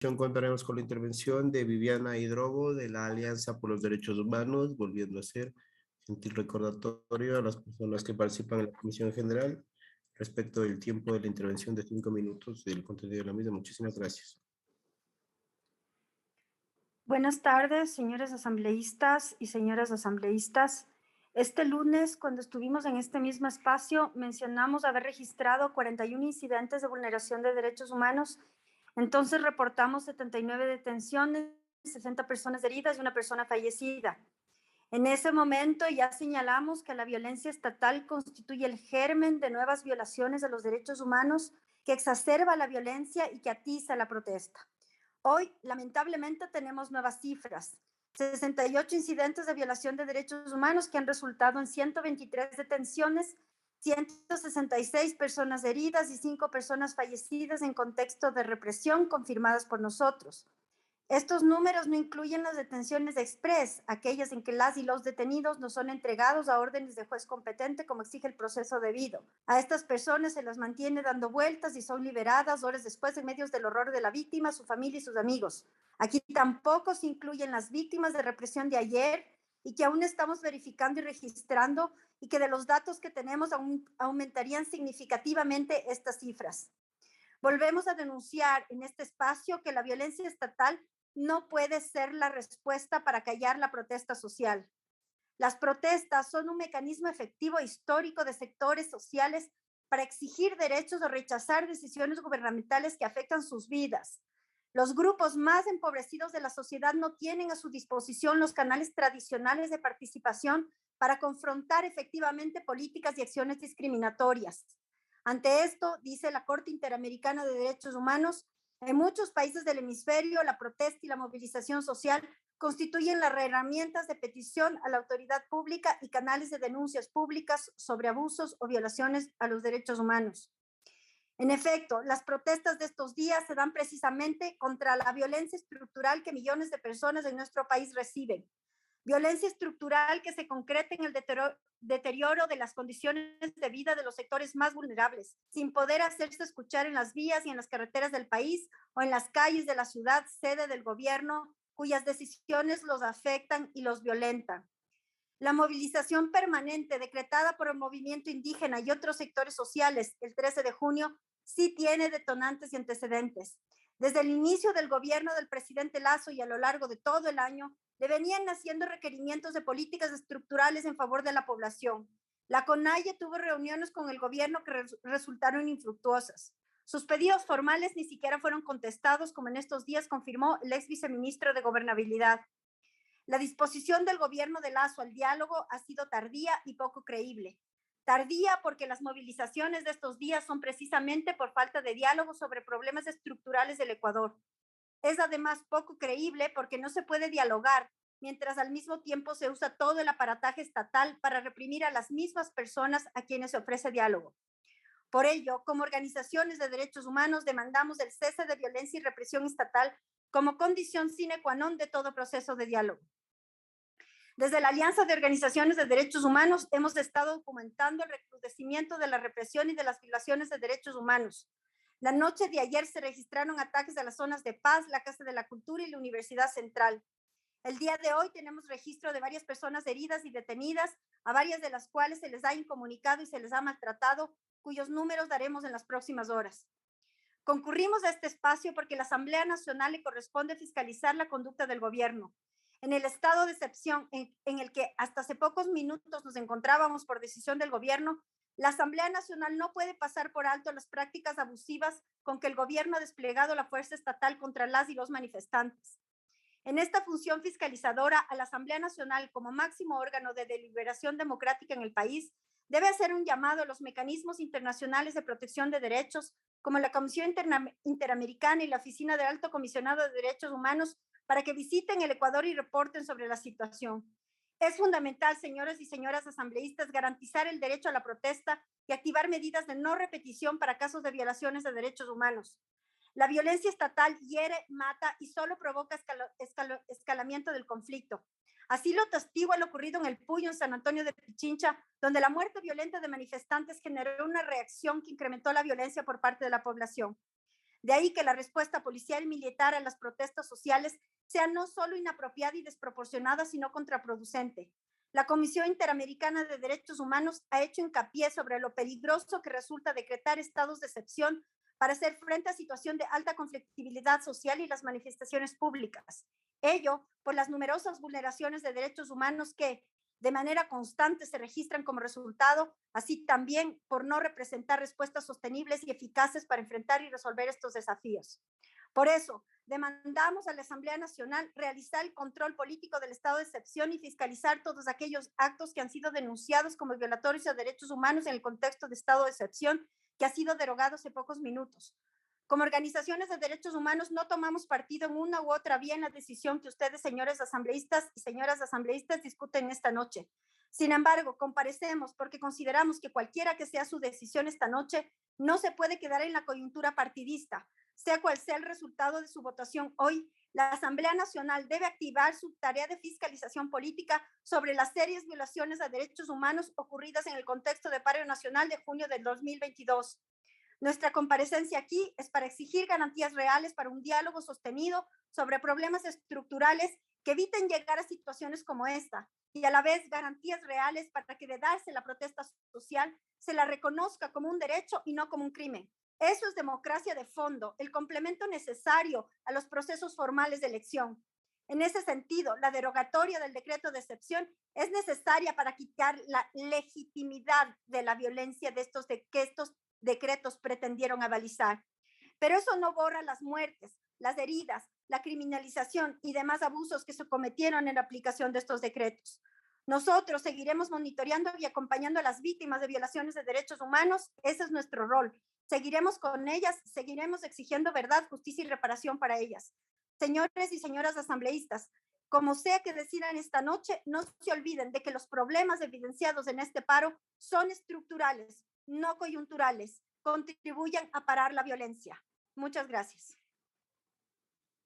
Contaremos con la intervención de Viviana Hidrobo de la Alianza por los Derechos Humanos, volviendo a hacer gentil recordatorio a las personas que participan en la Comisión General respecto del tiempo de la intervención de 5 minutos del contenido de la misma. Muchísimas gracias. Buenas tardes, señores asambleístas y señoras asambleístas. Este lunes, cuando estuvimos en este mismo espacio, mencionamos haber registrado 41 incidentes de vulneración de derechos humanos. Entonces reportamos 79 detenciones, 60 personas heridas y una persona fallecida. En ese momento ya señalamos que la violencia estatal constituye el germen de nuevas violaciones de los derechos humanos que exacerba la violencia y que atiza la protesta. Hoy, lamentablemente, tenemos nuevas cifras. 68 incidentes de violación de derechos humanos que han resultado en 123 detenciones, 166 personas heridas y 5 personas fallecidas en contexto de represión confirmadas por nosotros. Estos números no incluyen las detenciones express, aquellas en que las y los detenidos no son entregados a órdenes de juez competente como exige el proceso debido. A estas personas se las mantiene dando vueltas y son liberadas horas después en medio del horror de la víctima, su familia y sus amigos. Aquí tampoco se incluyen las víctimas de represión de ayer y que aún estamos verificando y registrando y que de los datos que tenemos aumentarían significativamente estas cifras. Volvemos a denunciar en este espacio que la violencia estatal no puede ser la respuesta para callar la protesta social. Las protestas son un mecanismo efectivo e histórico de sectores sociales para exigir derechos o rechazar decisiones gubernamentales que afectan sus vidas. Los grupos más empobrecidos de la sociedad no tienen a su disposición los canales tradicionales de participación para confrontar efectivamente políticas y acciones discriminatorias. Ante esto, dice la Corte Interamericana de Derechos Humanos, en muchos países del hemisferio, la protesta y la movilización social constituyen las herramientas de petición a la autoridad pública y canales de denuncias públicas sobre abusos o violaciones a los derechos humanos. En efecto, las protestas de estos días se dan precisamente contra la violencia estructural que millones de personas en nuestro país reciben. Violencia estructural que se concreta en el deterioro de las condiciones de vida de los sectores más vulnerables, sin poder hacerse escuchar en las vías y en las carreteras del país o en las calles de la ciudad sede del gobierno, cuyas decisiones los afectan y los violentan. La movilización permanente decretada por el movimiento indígena y otros sectores sociales el 13 de junio sí tiene detonantes y antecedentes. Desde el inicio del gobierno del presidente Lasso y a lo largo de todo el año, le venían naciendo requerimientos de políticas estructurales en favor de la población. La CONAIE tuvo reuniones con el gobierno que resultaron infructuosas. Sus pedidos formales ni siquiera fueron contestados, como en estos días confirmó el ex viceministro de Gobernabilidad. La disposición del gobierno de Lasso al diálogo ha sido tardía y poco creíble. Tardía porque las movilizaciones de estos días son precisamente por falta de diálogo sobre problemas estructurales del Ecuador. Es además poco creíble porque no se puede dialogar mientras al mismo tiempo se usa todo el aparataje estatal para reprimir a las mismas personas a quienes se ofrece diálogo. Por ello, como organizaciones de derechos humanos, demandamos el cese de violencia y represión estatal como condición sine qua non de todo proceso de diálogo. Desde la Alianza de Organizaciones de Derechos Humanos hemos estado documentando el recrudecimiento de la represión y de las violaciones de derechos humanos. La noche de ayer se registraron ataques a las zonas de paz, la Casa de la Cultura y la Universidad Central. El día de hoy tenemos registro de varias personas heridas y detenidas, a varias de las cuales se les ha incomunicado y se les ha maltratado, cuyos números daremos en las próximas horas. Concurrimos a este espacio porque la Asamblea Nacional le corresponde fiscalizar la conducta del gobierno. En el estado de excepción en el que hasta hace pocos minutos nos encontrábamos por decisión del gobierno, la Asamblea Nacional no puede pasar por alto las prácticas abusivas con que el gobierno ha desplegado la fuerza estatal contra las y los manifestantes. En esta función fiscalizadora, a la Asamblea Nacional, como máximo órgano de deliberación democrática en el país, debe hacer un llamado a los mecanismos internacionales de protección de derechos, como la Comisión Interamericana y la Oficina del Alto Comisionado de Derechos Humanos, para que visiten el Ecuador y reporten sobre la situación. Es fundamental, señores y señoras asambleístas, garantizar el derecho a la protesta y activar medidas de no repetición para casos de violaciones de derechos humanos. La violencia estatal hiere, mata y solo provoca escalamiento del conflicto. Así lo testigua lo ocurrido en El Puyo, en San Antonio de Pichincha, donde la muerte violenta de manifestantes generó una reacción que incrementó la violencia por parte de la población. De ahí que la respuesta policial y militar a las protestas sociales sea no solo inapropiada y desproporcionada, sino contraproducente. La Comisión Interamericana de Derechos Humanos ha hecho hincapié sobre lo peligroso que resulta decretar estados de excepción para hacer frente a situación de alta conflictividad social y las manifestaciones públicas. Ello por las numerosas vulneraciones de derechos humanos que de manera constante se registran como resultado, así también por no representar respuestas sostenibles y eficaces para enfrentar y resolver estos desafíos. Por eso, demandamos a la Asamblea Nacional realizar el control político del estado de excepción y fiscalizar todos aquellos actos que han sido denunciados como violatorios de derechos humanos en el contexto de estado de excepción que ha sido derogado hace pocos minutos. Como organizaciones de derechos humanos no tomamos partido en una u otra vía en la decisión que ustedes, señores asambleístas y señoras asambleístas, discuten esta noche. Sin embargo, comparecemos porque consideramos que cualquiera que sea su decisión esta noche, no se puede quedar en la coyuntura partidista. Sea cual sea el resultado de su votación hoy, la Asamblea Nacional debe activar su tarea de fiscalización política sobre las serias violaciones a derechos humanos ocurridas en el contexto de paro nacional de junio del 2022. Nuestra comparecencia aquí es para exigir garantías reales para un diálogo sostenido sobre problemas estructurales que eviten llegar a situaciones como esta y a la vez garantías reales para que de darse la protesta social se la reconozca como un derecho y no como un crimen. Eso es democracia de fondo, el complemento necesario a los procesos formales de elección. En ese sentido, la derogatoria del decreto de excepción es necesaria para quitar la legitimidad de la violencia que estos decretos pretendieron avalizar. Pero eso no borra las muertes, las heridas, la criminalización y demás abusos que se cometieron en la aplicación de estos decretos. Nosotros seguiremos monitoreando y acompañando a las víctimas de violaciones de derechos humanos. Ese es nuestro rol. Seguiremos con ellas, seguiremos exigiendo verdad, justicia y reparación para ellas. Señores y señoras asambleístas, como sea que decidan esta noche, no se olviden de que los problemas evidenciados en este paro son estructurales, no coyunturales, contribuyan a parar la violencia. Muchas gracias.